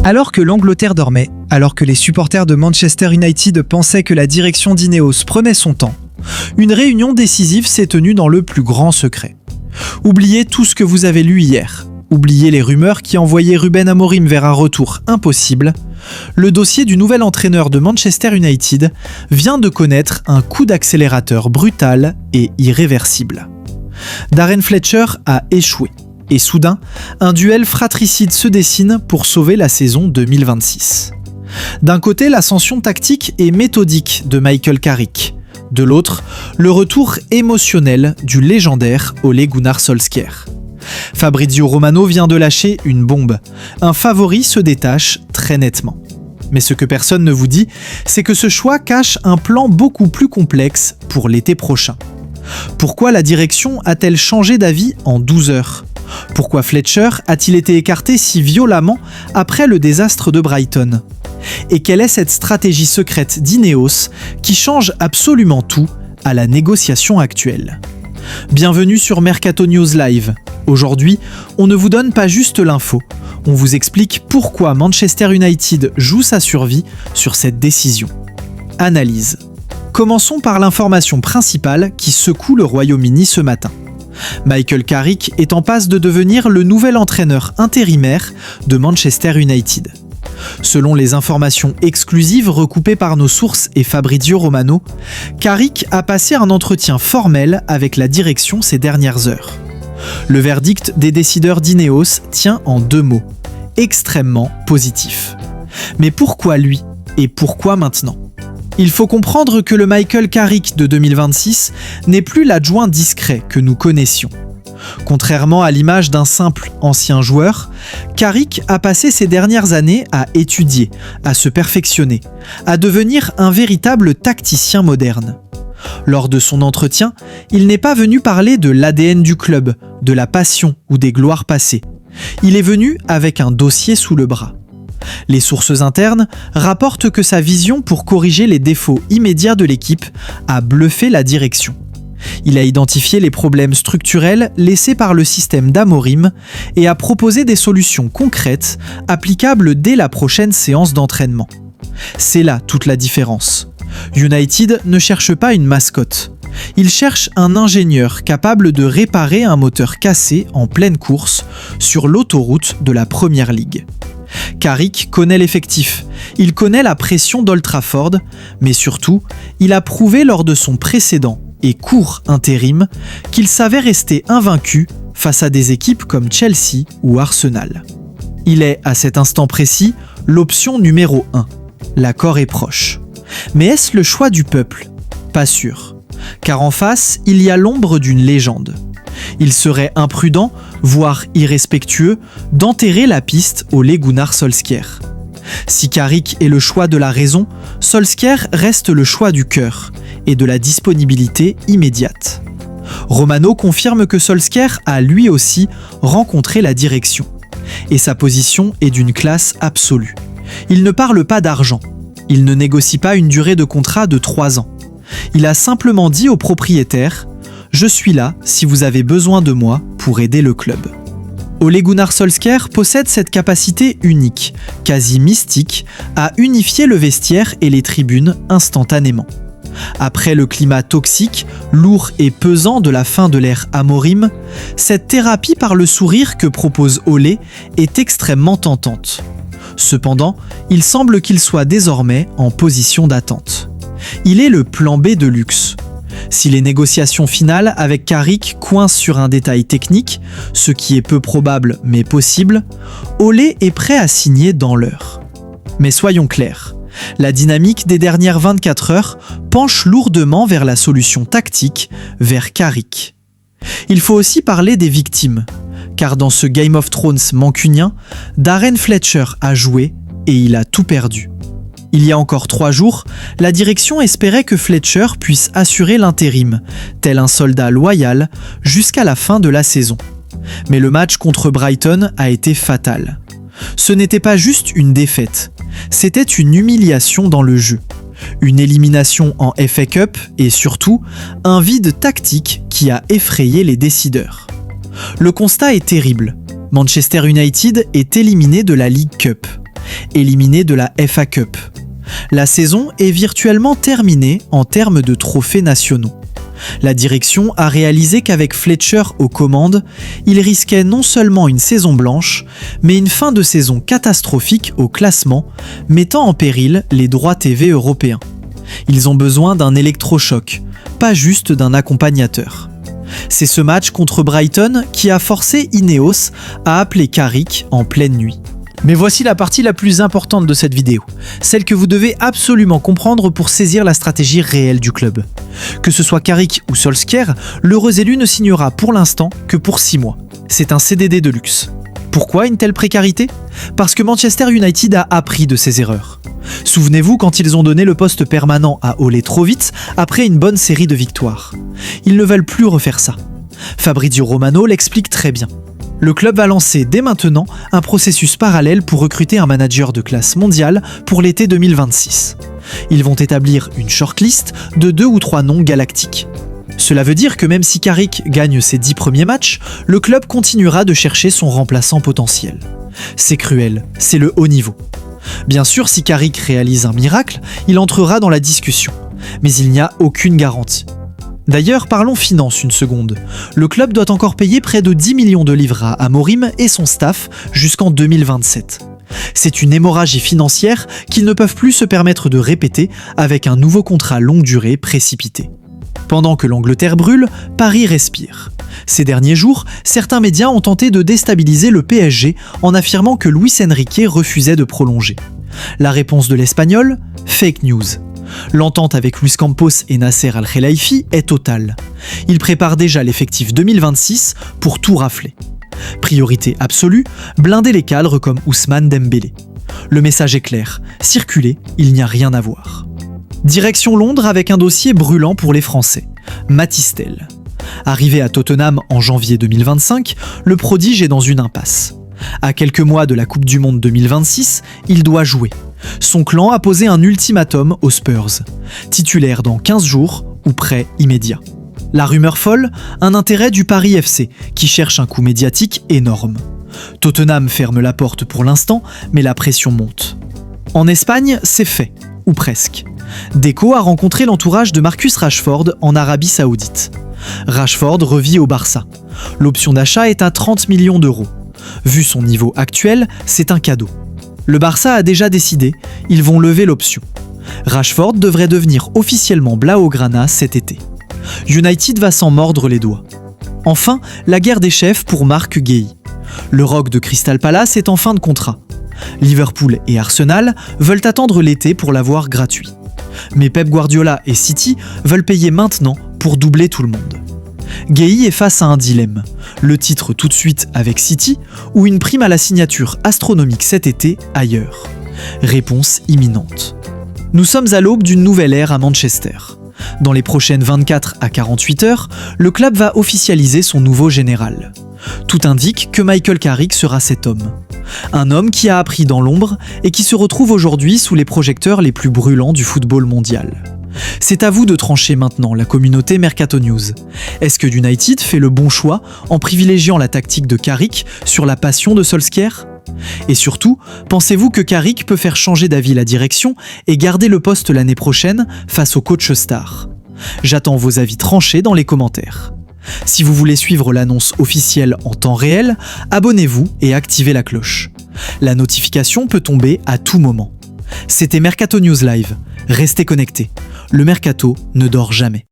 Alors que l'Angleterre dormait, alors que les supporters de Manchester United pensaient que la direction d'Ineos prenait son temps, une réunion décisive s'est tenue dans le plus grand secret. Oubliez tout ce que vous avez lu hier. Oubliez les rumeurs qui envoyaient Ruben Amorim vers un retour impossible. Le dossier du nouvel entraîneur de Manchester United vient de connaître un coup d'accélérateur brutal et irréversible. Darren Fletcher a échoué. Et soudain, un duel fratricide se dessine pour sauver la saison 2026. D'un côté, l'ascension tactique et méthodique de Michael Carrick. De l'autre, le retour émotionnel du légendaire Ole Gunnar Solskjaer. Fabrizio Romano vient de lâcher une bombe. Un favori se détache très nettement. Mais ce que personne ne vous dit, c'est que ce choix cache un plan beaucoup plus complexe pour l'été prochain. Pourquoi la direction a-t-elle changé d'avis en 12 heures ? Pourquoi Fletcher a-t-il été écarté si violemment après le désastre de Brighton ? Et quelle est cette stratégie secrète d'Ineos qui change absolument tout à la négociation actuelle ? Bienvenue sur Mercato News Live. Aujourd'hui, on ne vous donne pas juste l'info, on vous explique pourquoi Manchester United joue sa survie sur cette décision. Analyse. Commençons par l'information principale qui secoue le Royaume-Uni ce matin. Michael Carrick est en passe de devenir le nouvel entraîneur intérimaire de Manchester United. Selon les informations exclusives recoupées par nos sources et Fabrizio Romano, Carrick a passé un entretien formel avec la direction ces dernières heures. Le verdict des décideurs d'Ineos tient en 2 mots, extrêmement positif. Mais pourquoi lui et pourquoi maintenant ? Il faut comprendre que le Michael Carrick de 2026 n'est plus l'adjoint discret que nous connaissions. Contrairement à l'image d'un simple ancien joueur, Carrick a passé ces dernières années à étudier, à se perfectionner, à devenir un véritable tacticien moderne. Lors de son entretien, il n'est pas venu parler de l'ADN du club, de la passion ou des gloires passées. Il est venu avec un dossier sous le bras. Les sources internes rapportent que sa vision pour corriger les défauts immédiats de l'équipe a bluffé la direction. Il a identifié les problèmes structurels laissés par le système d'Amorim et a proposé des solutions concrètes applicables dès la prochaine séance d'entraînement. C'est là toute la différence. United ne cherche pas une mascotte. Il cherche un ingénieur capable de réparer un moteur cassé en pleine course sur l'autoroute de la Premier League. Carrick connaît l'effectif, il connaît la pression d'Old Trafford, mais surtout, il a prouvé lors de son précédent et court intérim qu'il savait rester invaincu face à des équipes comme Chelsea ou Arsenal. Il est, à cet instant précis, l'option numéro 1. L'accord est proche. Mais est-ce le choix du peuple ? Pas sûr. Car en face, il y a l'ombre d'une légende. Il serait imprudent, voire irrespectueux, d'enterrer la piste Ole Gunnar Solskjaer. Si Carrick est le choix de la raison, Solskjaer reste le choix du cœur et de la disponibilité immédiate. Romano confirme que Solskjaer a lui aussi rencontré la direction. Et sa position est d'une classe absolue. Il ne parle pas d'argent. Il ne négocie pas une durée de contrat de 3 ans. Il a simplement dit au propriétaire « Je suis là si vous avez besoin de moi pour aider le club ». Ole Gunnar Solskjaer possède cette capacité unique, quasi mystique, à unifier le vestiaire et les tribunes instantanément. Après le climat toxique, lourd et pesant de la fin de l'ère Amorim, cette thérapie par le sourire que propose Ole est extrêmement tentante. Cependant, il semble qu'il soit désormais en position d'attente. Il est le plan B de luxe. Si les négociations finales avec Carrick coincent sur un détail technique, ce qui est peu probable mais possible, Ole est prêt à signer dans l'heure. Mais soyons clairs, la dynamique des dernières 24 heures penche lourdement vers la solution tactique, vers Carrick. Il faut aussi parler des victimes, car dans ce Game of Thrones mancunien, Darren Fletcher a joué et il a tout perdu. Il y a encore 3 jours, la direction espérait que Fletcher puisse assurer l'intérim, tel un soldat loyal, jusqu'à la fin de la saison. Mais le match contre Brighton a été fatal. Ce n'était pas juste une défaite, c'était une humiliation dans le jeu. Une élimination en FA Cup et surtout, un vide tactique qui a effrayé les décideurs. Le constat est terrible. Manchester United est éliminé de la League Cup. éliminé de la FA Cup. La saison est virtuellement terminée en termes de trophées nationaux. La direction a réalisé qu'avec Fletcher aux commandes, il risquait non seulement une saison blanche, mais une fin de saison catastrophique au classement, mettant en péril les droits TV européens. Ils ont besoin d'un électrochoc, pas juste d'un accompagnateur. C'est ce match contre Brighton qui a forcé Ineos à appeler Carrick en pleine nuit. Mais voici la partie la plus importante de cette vidéo, celle que vous devez absolument comprendre pour saisir la stratégie réelle du club. Que ce soit Carrick ou Solskjaer, l'heureux élu ne signera pour l'instant que pour 6 mois. C'est un CDD de luxe. Pourquoi une telle précarité ? Parce que Manchester United a appris de ses erreurs. Souvenez-vous quand ils ont donné le poste permanent à Ole trop vite après une bonne série de victoires. Ils ne veulent plus refaire ça. Fabrizio Romano l'explique très bien. Le club va lancer dès maintenant un processus parallèle pour recruter un manager de classe mondiale pour l'été 2026. Ils vont établir une shortlist de 2 ou 3 noms galactiques. Cela veut dire que même si Carrick gagne ses 10 premiers matchs, le club continuera de chercher son remplaçant potentiel. C'est cruel, c'est le haut niveau. Bien sûr, si Carrick réalise un miracle, il entrera dans la discussion. Mais il n'y a aucune garantie. D'ailleurs, parlons finances une seconde. Le club doit encore payer près de 10 millions de livres à Amorim et son staff jusqu'en 2027. C'est une hémorragie financière qu'ils ne peuvent plus se permettre de répéter avec un nouveau contrat longue durée précipité. Pendant que l'Angleterre brûle, Paris respire. Ces derniers jours, certains médias ont tenté de déstabiliser le PSG en affirmant que Luis Enrique refusait de prolonger. La réponse de l'Espagnol ? Fake news. L'entente avec Luis Campos et Nasser Al-Khelaifi est totale. Ils préparent déjà l'effectif 2026 pour tout rafler. Priorité absolue, blinder les cadres comme Ousmane Dembélé. Le message est clair, circulez, il n'y a rien à voir. Direction Londres avec un dossier brûlant pour les Français, Mathys Tel. Arrivé à Tottenham en janvier 2025, le prodige est dans une impasse. À quelques mois de la Coupe du Monde 2026, il doit jouer. Son clan a posé un ultimatum aux Spurs. Titulaire dans 15 jours ou prêt immédiat. La rumeur folle, un intérêt du Paris FC qui cherche un coup médiatique énorme. Tottenham ferme la porte pour l'instant, mais la pression monte. En Espagne, c'est fait, ou presque. Deco a rencontré l'entourage de Marcus Rashford en Arabie Saoudite. Rashford revit au Barça. L'option d'achat est à 30 millions d'euros. Vu son niveau actuel, c'est un cadeau. Le Barça a déjà décidé, ils vont lever l'option. Rashford devrait devenir officiellement Blaugrana cet été. United va s'en mordre les doigts. Enfin, la guerre des chefs pour Marc Guéhi. Le rock de Crystal Palace est en fin de contrat. Liverpool et Arsenal veulent attendre l'été pour l'avoir gratuit. Mais Pep Guardiola et City veulent payer maintenant pour doubler tout le monde. Guéhi est face à un dilemme, le titre tout de suite avec City ou une prime à la signature astronomique cet été ailleurs. Réponse imminente. Nous sommes à l'aube d'une nouvelle ère à Manchester. Dans les prochaines 24 à 48 heures, le club va officialiser son nouveau général. Tout indique que Michael Carrick sera cet homme. Un homme qui a appris dans l'ombre et qui se retrouve aujourd'hui sous les projecteurs les plus brûlants du football mondial. C'est à vous de trancher maintenant, la communauté Mercato News. Est-ce que United fait le bon choix en privilégiant la tactique de Carrick sur la passion de Solskjaer ? Et surtout, pensez-vous que Carrick peut faire changer d'avis la direction et garder le poste l'année prochaine face au coach star ? J'attends vos avis tranchés dans les commentaires. Si vous voulez suivre l'annonce officielle en temps réel, abonnez-vous et activez la cloche. La notification peut tomber à tout moment. C'était Mercato News Live. Restez connectés. Le Mercato ne dort jamais.